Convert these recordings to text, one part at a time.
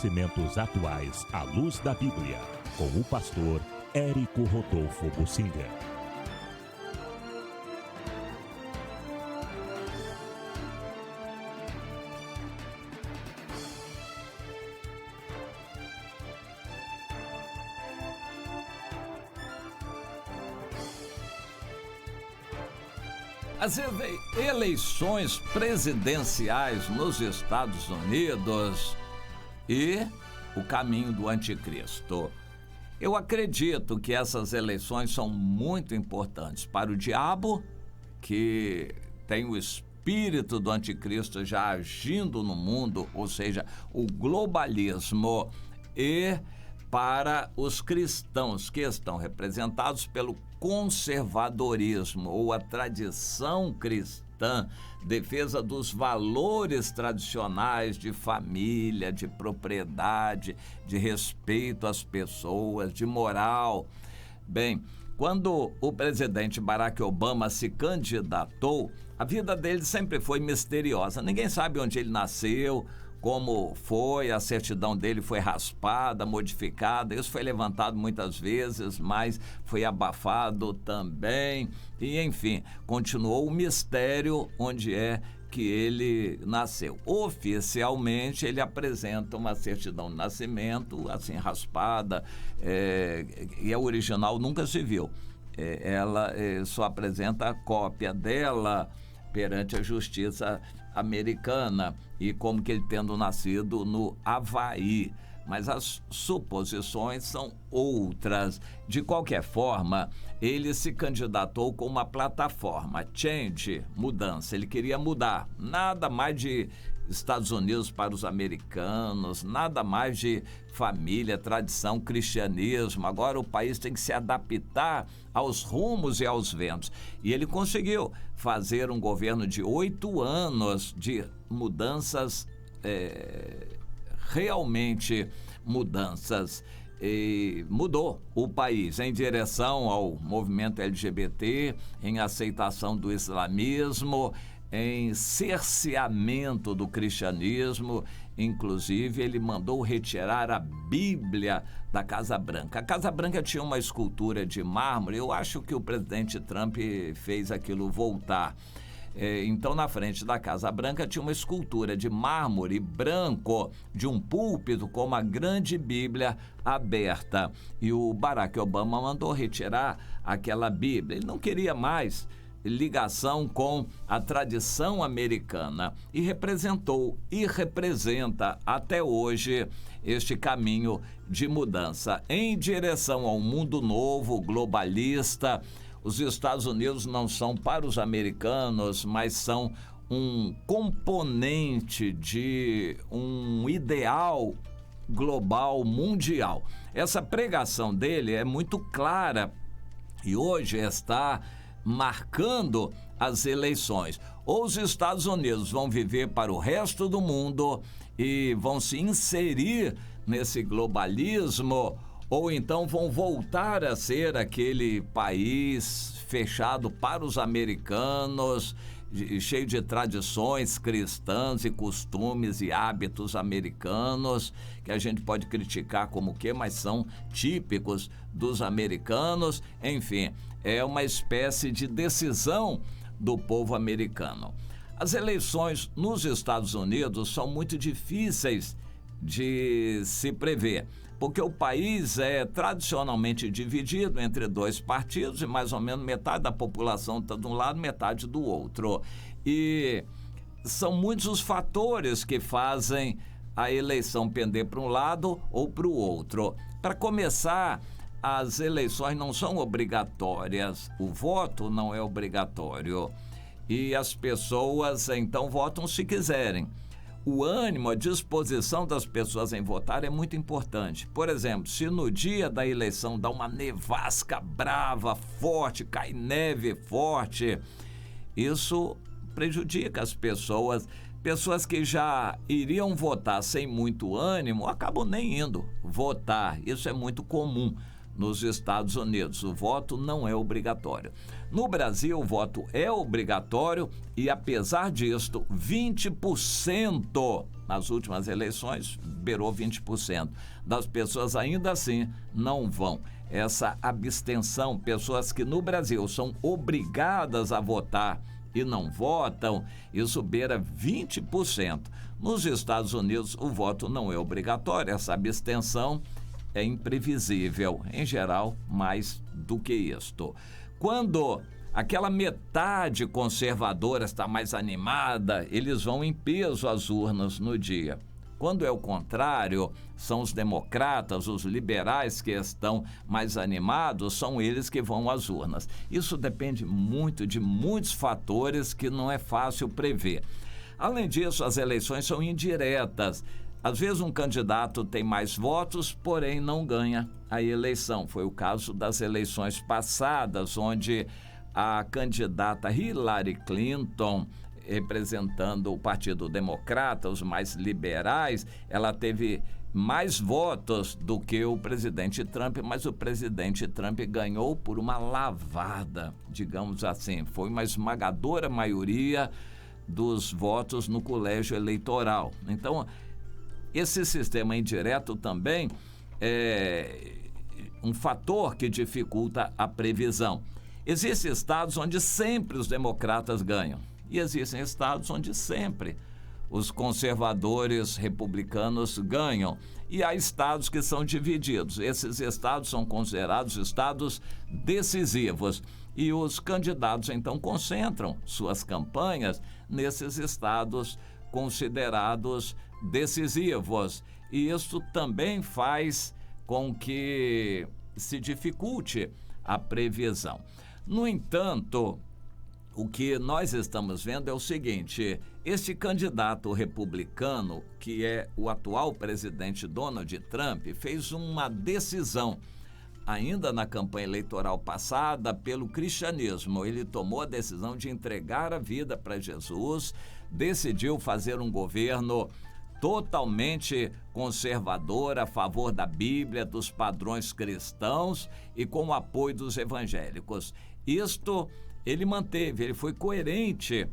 acontecimentos atuais à luz da Bíblia, com o pastor Érico Rodolfo Bucinga. As eleições presidenciais nos Estados Unidos e o caminho do anticristo. Eu acredito que essas eleições são muito importantes para o diabo, que tem o espírito do anticristo já agindo no mundo, ou seja, o globalismo, e para os cristãos, que estão representados pelo conservadorismo ou a tradição cristã, defesa dos valores tradicionais de família, de propriedade, de respeito às pessoas, de moral. Bem, quando o presidente Barack Obama se candidatou, a vida dele sempre foi misteriosa. Ninguém sabe onde ele nasceu, como foi, a certidão dele foi raspada, modificada. Isso foi levantado muitas vezes, mas foi abafado também. E, enfim, continuou o mistério onde é que ele nasceu. Oficialmente, ele apresenta uma certidão de nascimento, assim, raspada, e a original nunca se viu. Ela só apresenta a cópia dela perante a justiça americana, e como que ele tendo nascido no Havaí. Mas as suposições são outras. De qualquer forma, ele se candidatou com uma plataforma, change, mudança. Ele queria mudar, nada mais de Estados Unidos para os americanos, nada mais de família, tradição, cristianismo. Agora o país tem que se adaptar aos rumos e aos ventos. E ele conseguiu fazer um governo de 8 anos de mudanças, realmente mudanças, e mudou o país em direção ao movimento LGBT, em aceitação do islamismo, em cerceamento do cristianismo. Inclusive, ele mandou retirar a Bíblia da Casa Branca. A Casa Branca tinha uma escultura de mármore. Eu acho que o presidente Trump fez aquilo voltar. Então, na frente da Casa Branca tinha uma escultura de mármore branco de um púlpito com uma grande Bíblia aberta. E o Barack Obama mandou retirar aquela Bíblia. Ele não queria mais ligação com a tradição americana, e representou e representa até hoje este caminho de mudança em direção ao mundo novo, globalista. Os Estados Unidos não são para os americanos, mas são um componente de um ideal global, mundial. Essa pregação dele é muito clara e hoje está marcando as eleições. Ou os Estados Unidos vão viver para o resto do mundo e vão se inserir nesse globalismo, ou então vão voltar a ser aquele país fechado para os americanos, cheio de tradições cristãs e costumes e hábitos americanos, que a gente pode criticar como que, mas são típicos dos americanos. Enfim, é uma espécie de decisão do povo americano. As eleições nos Estados Unidos são muito difíceis de se prever, porque o país é tradicionalmente dividido entre 2 partidos e mais ou menos metade da população está de um lado, metade do outro. E são muitos os fatores que fazem a eleição pender para um lado ou para o outro. Para começar, as eleições não são obrigatórias, o voto não é obrigatório e as pessoas então votam se quiserem. O ânimo, a disposição das pessoas em votar é muito importante. Por exemplo, se no dia da eleição dá uma nevasca brava, forte, cai neve forte, isso prejudica as pessoas. Pessoas que já iriam votar sem muito ânimo acabam nem indo votar. Isso é muito comum nos Estados Unidos. O voto não é obrigatório. No Brasil, o voto é obrigatório e, apesar disto, 20% nas últimas eleições, beirou 20% das pessoas ainda assim não vão. Essa abstenção, pessoas que no Brasil são obrigadas a votar e não votam, isso beira 20%. Nos Estados Unidos, o voto não é obrigatório, essa abstenção é imprevisível, em geral, mais do que isto. Quando aquela metade conservadora está mais animada, eles vão em peso às urnas no dia. Quando é o contrário, são os democratas, os liberais que estão mais animados, são eles que vão às urnas. Isso depende muito de muitos fatores que não é fácil prever. Além disso, as eleições são indiretas. Às vezes um candidato tem mais votos, porém não ganha a eleição. Foi o caso das eleições passadas, onde a candidata Hillary Clinton, representando o Partido Democrata, os mais liberais, ela teve mais votos do que o presidente Trump, mas o presidente Trump ganhou por uma lavada, digamos assim. Foi uma esmagadora maioria dos votos no colégio eleitoral. Então, esse sistema indireto também é um fator que dificulta a previsão. Existem estados onde sempre os democratas ganham. E existem estados onde sempre os conservadores republicanos ganham. E há estados que são divididos. Esses estados são considerados estados decisivos. E os candidatos, então, concentram suas campanhas nesses estados considerados decisivos. E isso também faz com que se dificulte a previsão. No entanto, o que nós estamos vendo é o seguinte: este candidato republicano, que é o atual presidente Donald Trump, fez uma decisão, ainda na campanha eleitoral passada, pelo cristianismo. Ele tomou a decisão de entregar a vida para Jesus, decidiu fazer um governo totalmente conservador, a favor da Bíblia, dos padrões cristãos e com o apoio dos evangélicos. Isto ele manteve, ele foi coerente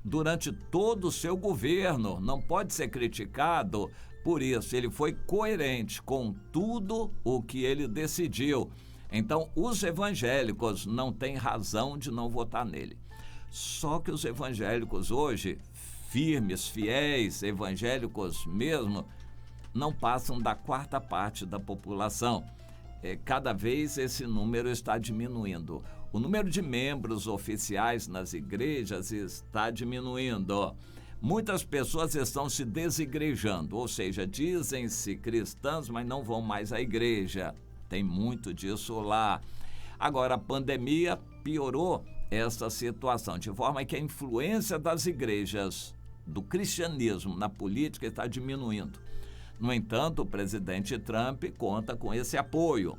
durante todo o seu governo, não pode ser criticado por isso. Ele foi coerente com tudo o que ele decidiu. Então, os evangélicos não têm razão de não votar nele. Só que os evangélicos hoje, firmes, fiéis, evangélicos mesmo, não passam da 4ª parte da população. Cada vez esse número está diminuindo. O número de membros oficiais nas igrejas está diminuindo. Muitas pessoas estão se desigrejando, ou seja, dizem-se cristãs, mas não vão mais à igreja. Tem muito disso lá. Agora, a pandemia piorou essa situação, de forma que a influência das igrejas, do cristianismo na política, está diminuindo. No entanto, o presidente Trump conta com esse apoio.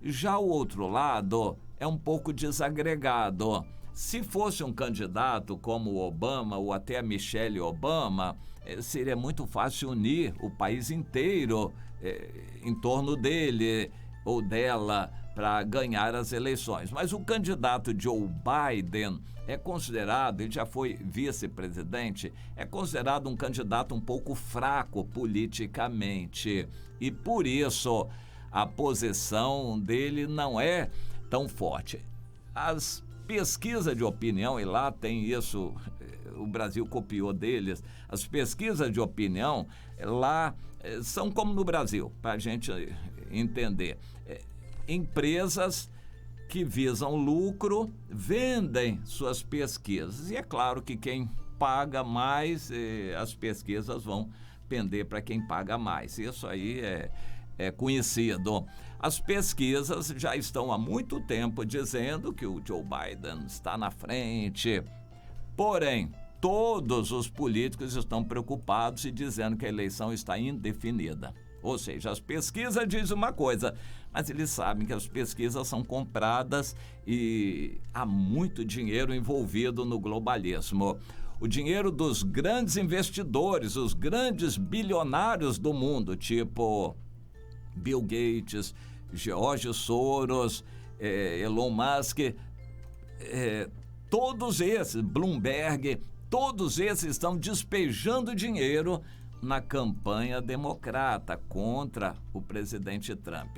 Já o outro lado é um pouco desagregado. Se fosse um candidato como o Obama ou até a Michelle Obama, seria muito fácil unir o país inteiro em torno dele ou dela para ganhar as eleições. Mas o candidato Joe Biden é considerado, ele já foi vice-presidente, é considerado um candidato um pouco fraco politicamente. E por isso a posição dele não é tão forte. As pesquisas de opinião, e lá tem isso, o Brasil copiou deles, as pesquisas de opinião lá são como no Brasil, para a gente entender. Empresas que visam lucro vendem suas pesquisas. E é claro que quem paga mais, as pesquisas vão pender para quem paga mais. Isso aí é conhecido. As pesquisas já estão há muito tempo dizendo que o Joe Biden está na frente. Porém, todos os políticos estão preocupados e dizendo que a eleição está indefinida. Ou seja, as pesquisas dizem uma coisa, mas eles sabem que as pesquisas são compradas e há muito dinheiro envolvido no globalismo. O dinheiro dos grandes investidores, os grandes bilionários do mundo, tipo Bill Gates, George Soros, Elon Musk, todos esses, Bloomberg, todos esses estão despejando dinheiro na campanha democrata contra o presidente Trump.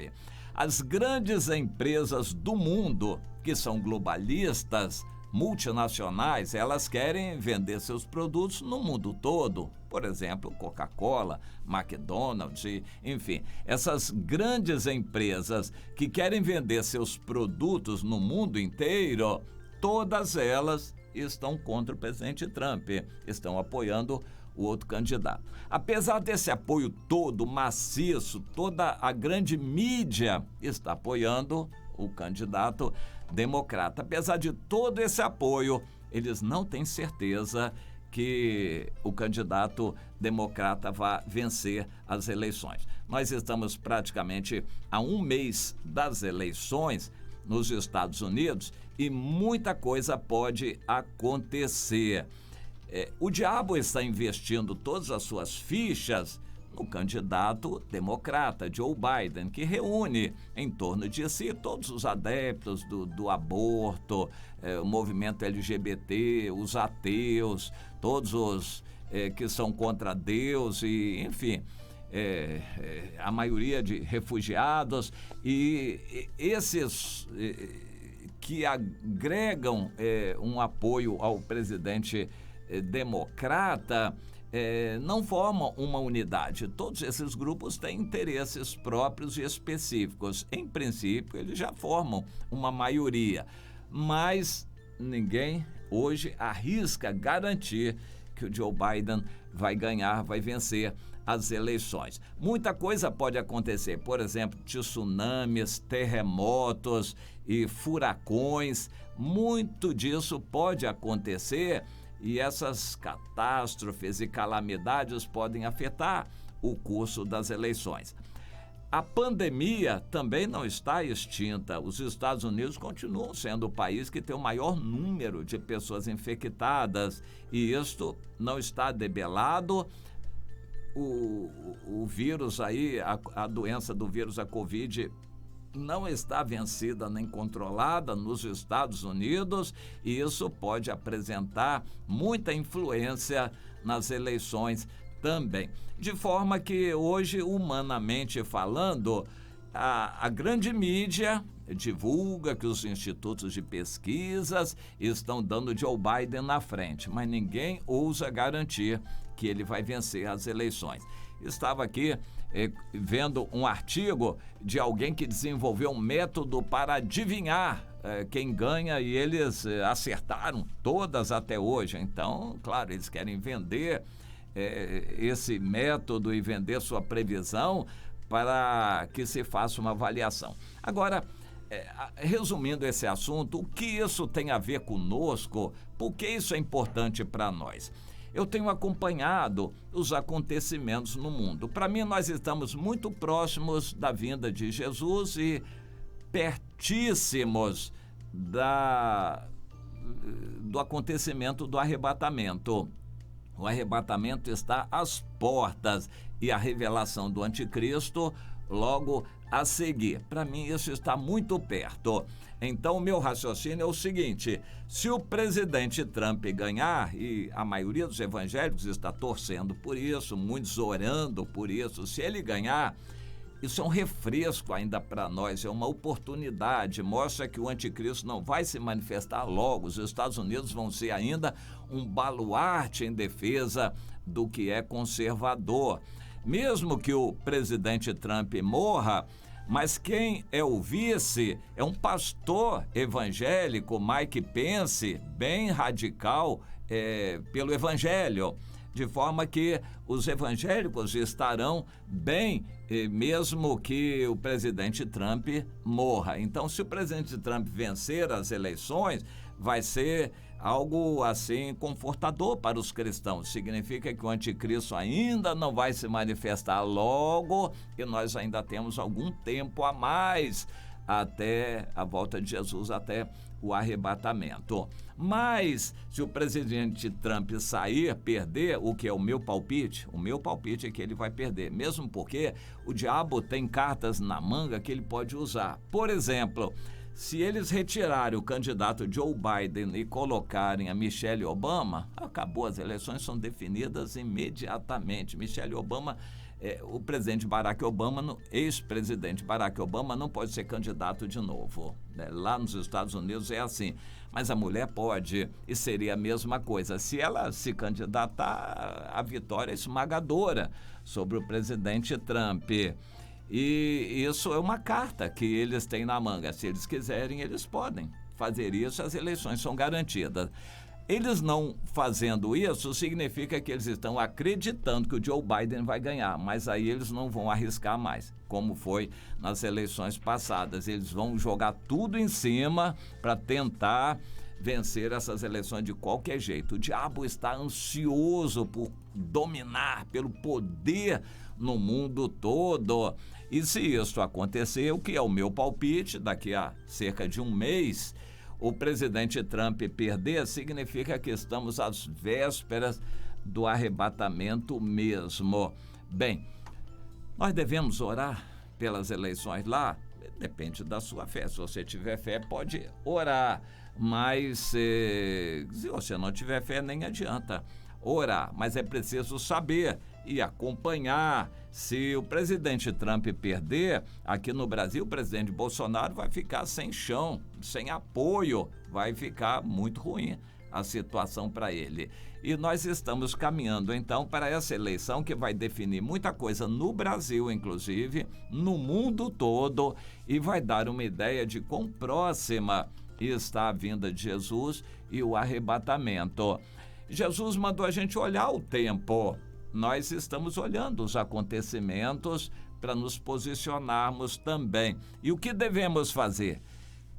As grandes empresas do mundo, que são globalistas, multinacionais, elas querem vender seus produtos no mundo todo. Por exemplo, Coca-Cola, McDonald's, enfim. Essas grandes empresas que querem vender seus produtos no mundo inteiro, todas elas estão contra o presidente Trump, estão apoiando o outro candidato. Apesar desse apoio todo, maciço, toda a grande mídia está apoiando o candidato democrata. Apesar de todo esse apoio, eles não têm certeza que o candidato democrata vai vencer as eleições. Nós estamos praticamente a um mês das eleições nos Estados Unidos e muita coisa pode acontecer. O diabo está investindo todas as suas fichas no candidato democrata, Joe Biden, que reúne em torno de si todos os adeptos do aborto, o movimento LGBT, os ateus, todos os que são contra Deus e, enfim, a maioria de refugiados e esses que agregam um apoio ao presidente democrata não formam uma unidade. Todos esses grupos têm interesses próprios e específicos. Em princípio, eles já formam uma maioria, mas ninguém hoje arrisca garantir que o Joe Biden vai ganhar, vai vencer as eleições. Muita coisa pode acontecer, por exemplo, tsunamis, terremotos e furacões. Muito disso pode acontecer e essas catástrofes e calamidades podem afetar o curso das eleições. A pandemia também não está extinta. Os Estados Unidos continuam sendo o país que tem o maior número de pessoas infectadas e isto não está debelado. O vírus aí, a doença do vírus, a Covid, não está vencida nem controlada nos Estados Unidos e isso pode apresentar muita influência nas eleições também. De forma que hoje, humanamente falando, a grande mídia divulga que os institutos de pesquisas estão dando Joe Biden na frente, mas ninguém ousa garantir que ele vai vencer as eleições. Estava aqui vendo um artigo de alguém que desenvolveu um método para adivinhar quem ganha e eles acertaram todas até hoje. Então, claro, eles querem vender esse método e vender sua previsão para que se faça uma avaliação. Agora, resumindo esse assunto, o que isso tem a ver conosco? Por que isso é importante para nós? Eu tenho acompanhado os acontecimentos no mundo. Para mim, nós estamos muito próximos da vinda de Jesus e pertíssimos do acontecimento do arrebatamento. O arrebatamento está às portas e a revelação do anticristo logo a seguir. Para mim, isso está muito perto. Então, o meu raciocínio é o seguinte: se o presidente Trump ganhar, e a maioria dos evangélicos está torcendo por isso, muitos orando por isso, se ele ganhar, isso é um refresco ainda para nós, é uma oportunidade, mostra que o anticristo não vai se manifestar logo. Os Estados Unidos vão ser ainda um baluarte em defesa do que é conservador. Mesmo que o presidente Trump morra, mas quem é o vice é um pastor evangélico, Mike Pence, bem radical pelo evangelho, de forma que os evangélicos estarão bem, mesmo que o presidente Trump morra. Então, se o presidente Trump vencer as eleições, vai ser algo assim confortador para os cristãos. Significa que o anticristo ainda não vai se manifestar logo e nós ainda temos algum tempo a mais até a volta de Jesus, até o arrebatamento. Mas, se o presidente Trump sair, perder, o que é o meu palpite é que ele vai perder, mesmo porque o diabo tem cartas na manga que ele pode usar. Por exemplo, se eles retirarem o candidato Joe Biden e colocarem a Michelle Obama, acabou, as eleições são definidas imediatamente. Michelle Obama, o presidente Barack Obama, ex-presidente Barack Obama, não pode ser candidato de novo. Lá nos Estados Unidos é assim, mas a mulher pode, e seria a mesma coisa. Se ela se candidatar, a vitória é esmagadora sobre o presidente Trump. E isso é uma carta que eles têm na manga. Se eles quiserem, eles podem fazer isso, as eleições são garantidas. Eles não fazendo isso significa que eles estão acreditando que o Joe Biden vai ganhar, mas aí eles não vão arriscar mais, como foi nas eleições passadas. Eles vão jogar tudo em cima para tentar vencer essas eleições de qualquer jeito. O diabo está ansioso por dominar, pelo poder no mundo todo. E se isso acontecer, o que é o meu palpite, daqui a cerca de um mês, o presidente Trump perder, significa que estamos às vésperas do arrebatamento mesmo. Bem, nós devemos orar pelas eleições lá? Depende da sua fé. Se você tiver fé, pode orar. Mas se você não tiver fé, nem adianta orar. Mas é preciso saber e acompanhar. Se o presidente Trump perder, aqui no Brasil, o presidente Bolsonaro vai ficar sem chão, sem apoio, vai ficar muito ruim a situação para ele. E nós estamos caminhando, então, para essa eleição que vai definir muita coisa no Brasil, inclusive, no mundo todo, e vai dar uma ideia de quão próxima está a vinda de Jesus e o arrebatamento. Jesus mandou a gente olhar o tempo. Nós estamos olhando os acontecimentos para nos posicionarmos também. E o que devemos fazer?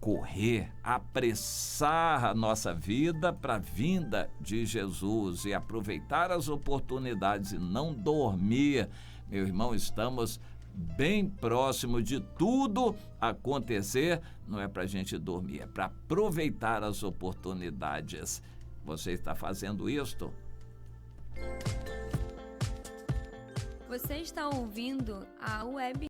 Correr, apressar a nossa vida para a vinda de Jesus e aproveitar as oportunidades e não dormir. Meu irmão, estamos bem próximo de tudo acontecer. Não é para a gente dormir, é para aproveitar as oportunidades. Você está fazendo isto? Você está ouvindo a Web